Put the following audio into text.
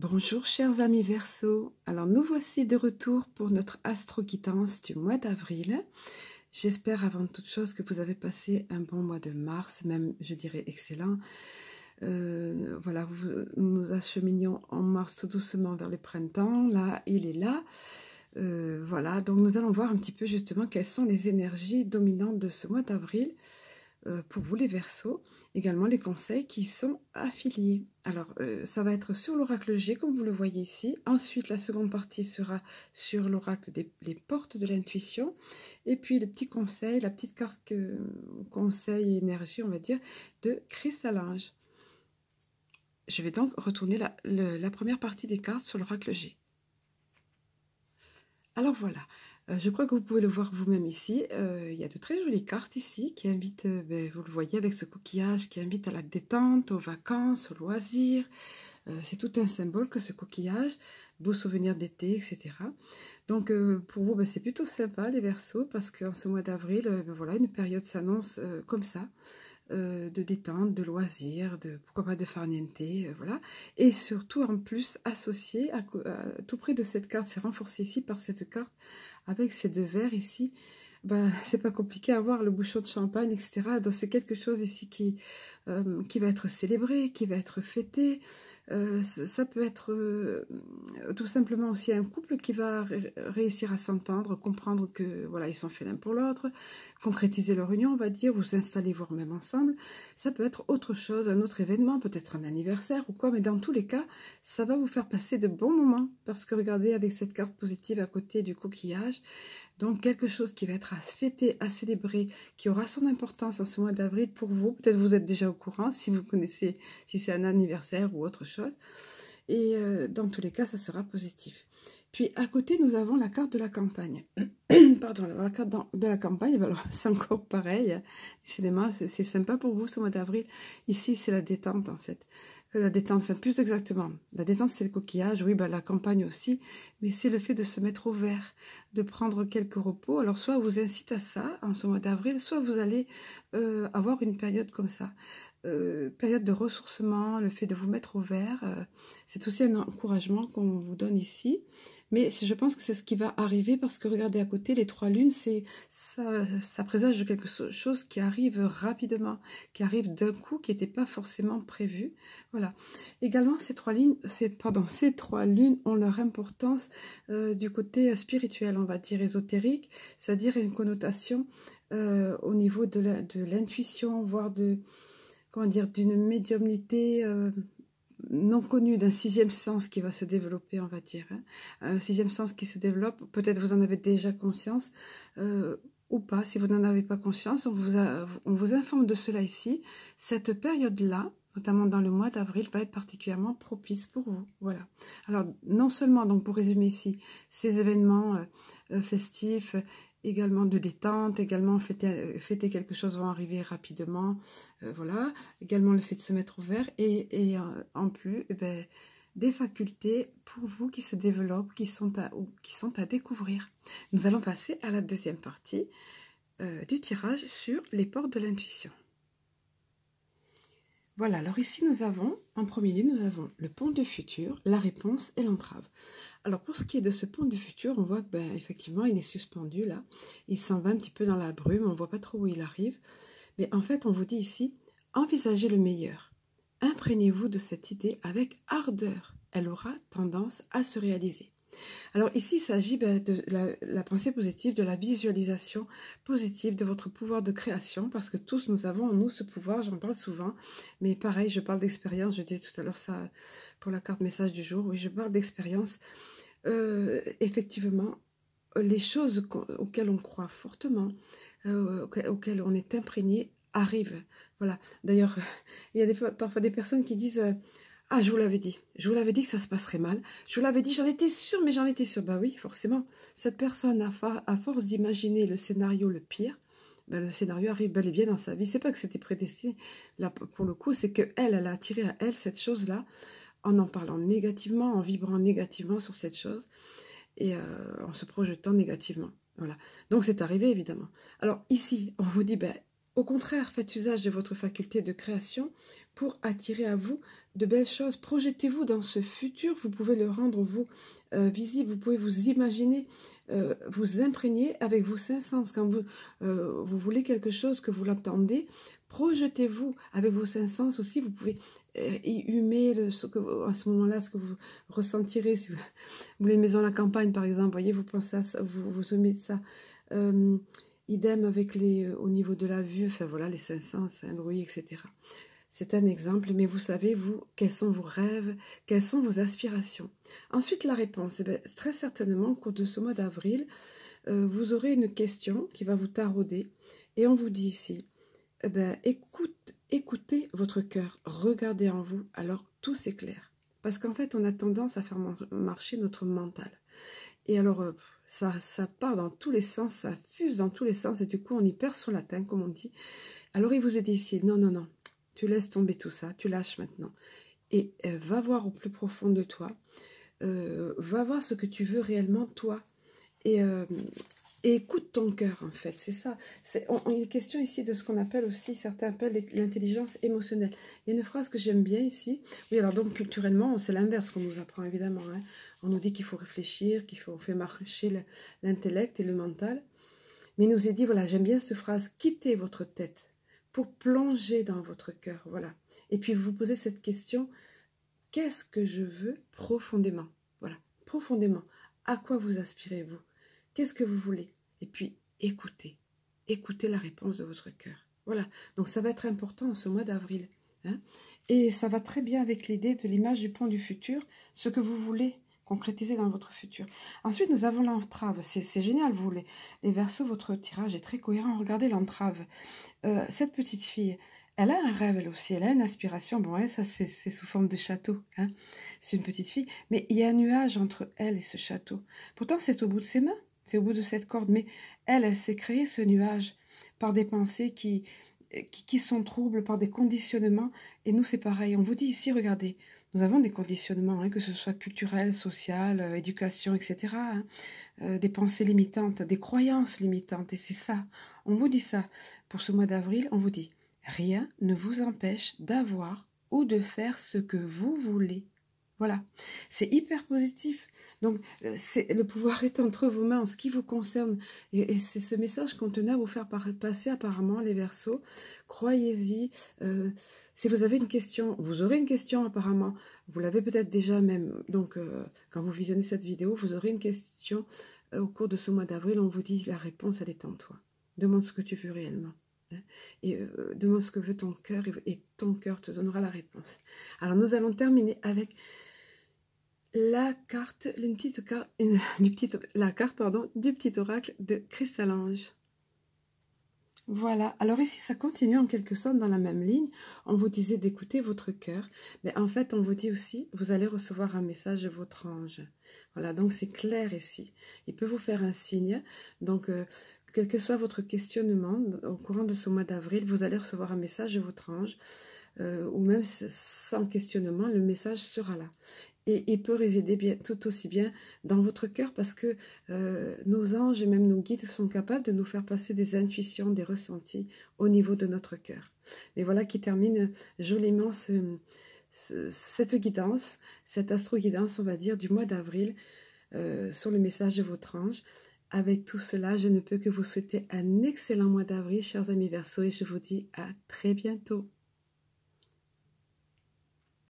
Bonjour chers amis Verseau, alors nous voici de retour pour notre astro-guidance du mois d'avril. J'espère avant toute chose que vous avez passé un bon mois de mars, même je dirais excellent. Voilà, nous nous acheminions en mars tout doucement vers le printemps, là il est là. Voilà, donc nous allons voir un petit peu justement quelles sont les énergies dominantes de ce mois d'avril. Pour vous les Verseaux, également les conseils qui sont affiliés. Alors, ça va être sur l'oracle G, comme vous le voyez ici. Ensuite, la seconde partie sera sur l'oracle des portes de l'intuition. Et puis, le petit conseil, la petite carte conseil et énergie, on va dire, de Cristallinge. Je vais donc retourner la première partie des cartes sur l'oracle G. Alors voilà, je crois que vous pouvez le voir vous-même ici. Il y a de très jolies cartes ici qui invitent, vous le voyez avec ce coquillage, qui invite à la détente, aux vacances, aux loisirs. C'est tout un symbole que ce coquillage, beaux souvenirs d'été, etc. Donc pour vous, c'est plutôt sympa les Verseaux parce qu'en ce mois d'avril, voilà, une période s'annonce comme ça. De détente, de loisirs, pourquoi pas de farniente, voilà. Et surtout, en plus, associé à tout près de cette carte, c'est renforcé ici par cette carte, avec ces deux verres ici, c'est pas compliqué à voir, le bouchon de champagne, etc. Donc c'est quelque chose ici qui va être célébré, qui va être fêté. Ça peut être tout simplement aussi un couple qui va réussir à s'entendre, comprendre que voilà, ils sont faits l'un pour l'autre, concrétiser leur union, on va dire, ou s'installer voire même ensemble. Ça peut être autre chose, un autre événement, peut-être un anniversaire ou quoi, mais dans tous les cas, ça va vous faire passer de bons moments, parce que regardez, avec cette carte positive à côté du coquillage, donc quelque chose qui va être à fêter, à célébrer, qui aura son importance en ce mois d'avril pour vous. Peut-être vous êtes déjà au courant si vous connaissez, si c'est un anniversaire ou autre chose. Et dans tous les cas, ça sera positif. Puis à côté, nous avons la carte de la campagne. Pardon, la carte de la campagne, alors c'est encore pareil. Décidément, c'est sympa pour vous ce mois d'avril. Ici, c'est la détente en fait. La détente, enfin plus exactement. La détente, c'est le coquillage, oui, la campagne aussi. Mais c'est le fait de se mettre au vert, de prendre quelques repos. Alors soit vous incite à ça en ce mois d'avril, soit vous allez avoir une période comme ça. Période de ressourcement, le fait de vous mettre au vert, c'est aussi un encouragement qu'on vous donne ici. Mais je pense que c'est ce qui va arriver parce que regardez à côté, les trois lunes, ça présage de quelque chose qui arrive rapidement, qui arrive d'un coup, qui n'était pas forcément prévu. Voilà. Également, ces trois lunes ont leur importance du côté spirituel, on va dire ésotérique, c'est-à-dire une connotation au niveau de l'intuition, voire comment dire, d'une médiumnité non connue, d'un sixième sens qui va se développer, on va dire. Hein. Un sixième sens qui se développe, peut-être vous en avez déjà conscience, ou pas. Si vous n'en avez pas conscience, on vous informe de cela ici. Cette période-là, notamment dans le mois d'avril, va être particulièrement propice pour vous. Voilà. Alors, non seulement, donc pour résumer ici, ces événements festifs, également de détente, également fêter quelque chose vont arriver rapidement, voilà, également le fait de se mettre au vert et en plus, des facultés pour vous qui se développent, qui sont à découvrir. Nous allons passer à la deuxième partie du tirage sur les portes de l'intuition. Voilà, alors ici nous avons, en premier lieu, nous avons le pont du futur, la réponse et l'entrave. Alors pour ce qui est de ce pont du futur, on voit que effectivement il est suspendu là, il s'en va un petit peu dans la brume, on ne voit pas trop où il arrive, mais en fait on vous dit ici, envisagez le meilleur, imprégnez-vous de cette idée avec ardeur, elle aura tendance à se réaliser. Alors ici, il s'agit de la pensée positive, de la visualisation positive de votre pouvoir de création, parce que tous nous avons en nous ce pouvoir, j'en parle souvent, mais pareil, je parle d'expérience, je disais tout à l'heure ça pour la carte message du jour, oui, je parle d'expérience. Effectivement, les choses auxquelles on croit fortement, auxquelles on est imprégné, arrivent. Voilà. D'ailleurs, il y a parfois des personnes qui disent... ah, je vous l'avais dit que ça se passerait mal. Je vous l'avais dit, j'en étais sûre, mais j'en étais sûre. Bah oui, forcément. Cette personne, à force d'imaginer le scénario le pire, le scénario arrive bel et bien dans sa vie. C'est pas que c'était prédestiné. Là, pour le coup, c'est qu'elle a attiré à elle cette chose-là, en parlant négativement, en vibrant négativement sur cette chose, et en se projetant négativement. Voilà. Donc c'est arrivé, évidemment. Alors ici, on vous dit, au contraire, faites usage de votre faculté de création pour attirer à vous de belles choses. Projetez-vous dans ce futur, vous pouvez le rendre vous visible, vous pouvez vous imaginer, vous imprégner avec vos cinq sens. Quand vous voulez quelque chose, que vous l'entendez, projetez-vous avec vos cinq sens aussi, vous pouvez humer à ce moment-là, ce que vous ressentirez. Si vous voulez une maison à la campagne par exemple, voyez, vous pensez à ça, vous aimez ça. Idem avec au niveau de la vue, enfin voilà, les cinq sens, hein, bruit, etc. C'est un exemple, mais vous savez, vous, quels sont vos rêves, quelles sont vos aspirations. Ensuite, la réponse, eh bien, très certainement, au cours de ce mois d'avril, vous aurez une question qui va vous tarauder, et on vous dit ici, eh bien, écoutez votre cœur, regardez en vous, alors tout s'éclaire. Parce qu'en fait, on a tendance à faire marcher notre mental. Et alors, ça part dans tous les sens, ça fuse dans tous les sens, et du coup, on y perd son latin, comme on dit. Alors, il vous est dit ici, non, non, non, tu laisses tomber tout ça, tu lâches maintenant. Et va voir au plus profond de toi, va voir ce que tu veux réellement, toi. Et écoute ton cœur, en fait, c'est ça. Il est question ici de ce qu'on appelle aussi, certains appellent l'intelligence émotionnelle. Il y a une phrase que j'aime bien ici. Oui, alors donc, culturellement, c'est l'inverse qu'on nous apprend, évidemment. Hein. On nous dit qu'il faut réfléchir, on fait marcher l'intellect et le mental. Mais il nous est dit, voilà, j'aime bien cette phrase, quittez votre tête pour plonger dans votre cœur, voilà. Et puis vous posez cette question, qu'est-ce que je veux profondément? Voilà, profondément. À quoi vous aspirez-vous? Qu'est-ce que vous voulez? Et puis écoutez la réponse de votre cœur. Voilà, donc ça va être important en ce mois d'avril. Hein, et ça va très bien avec l'idée de l'image du pont du futur, ce que vous voulez concrétiser dans votre futur. Ensuite, nous avons l'entrave. C'est génial, vous, les Verseaux, votre tirage est très cohérent. Regardez l'entrave. Cette petite fille, elle a un rêve, elle aussi, elle a une aspiration. Bon, elle, ça, c'est sous forme de château. Hein. C'est une petite fille. Mais il y a un nuage entre elle et ce château. Pourtant, c'est au bout de ses mains. C'est au bout de cette corde. Mais elle s'est créée ce nuage par des pensées qui sont troubles, par des conditionnements. Et nous, c'est pareil. On vous dit ici, regardez, nous avons des conditionnements, hein, que ce soit culturel, social, éducation, etc. Hein, des pensées limitantes, des croyances limitantes. Et c'est ça. On vous dit ça. Pour ce mois d'avril, on vous dit, rien ne vous empêche d'avoir ou de faire ce que vous voulez. Voilà. C'est hyper positif. Donc, le pouvoir est entre vos mains en ce qui vous concerne. Et c'est ce message qu'on tenait à vous faire passer apparemment, les Verseaux. Croyez-y. Si vous avez une question, vous aurez une question apparemment. Vous l'avez peut-être déjà même. Donc, quand vous visionnez cette vidéo, vous aurez une question au cours de ce mois d'avril. On vous dit, la réponse, elle est en toi. Demande ce que tu veux réellement. Hein, et demande ce que veut ton cœur et ton cœur te donnera la réponse. Alors, nous allons terminer avec la carte, la carte du petit oracle de Cristal-Ange. Voilà, alors ici ça continue en quelque sorte dans la même ligne. On vous disait d'écouter votre cœur, mais en fait on vous dit aussi, vous allez recevoir un message de votre ange. Voilà, donc c'est clair ici. Il peut vous faire un signe, donc quel que soit votre questionnement, au courant de ce mois d'avril, vous allez recevoir un message de votre ange, ou même sans questionnement, le message sera là. Et il peut résider tout aussi bien dans votre cœur parce que nos anges et même nos guides sont capables de nous faire passer des intuitions, des ressentis au niveau de notre cœur. Mais voilà qui termine joliment cette guidance, cette astro-guidance, on va dire, du mois d'avril sur le message de votre ange. Avec tout cela, je ne peux que vous souhaiter un excellent mois d'avril, chers amis Verseaux, et je vous dis à très bientôt.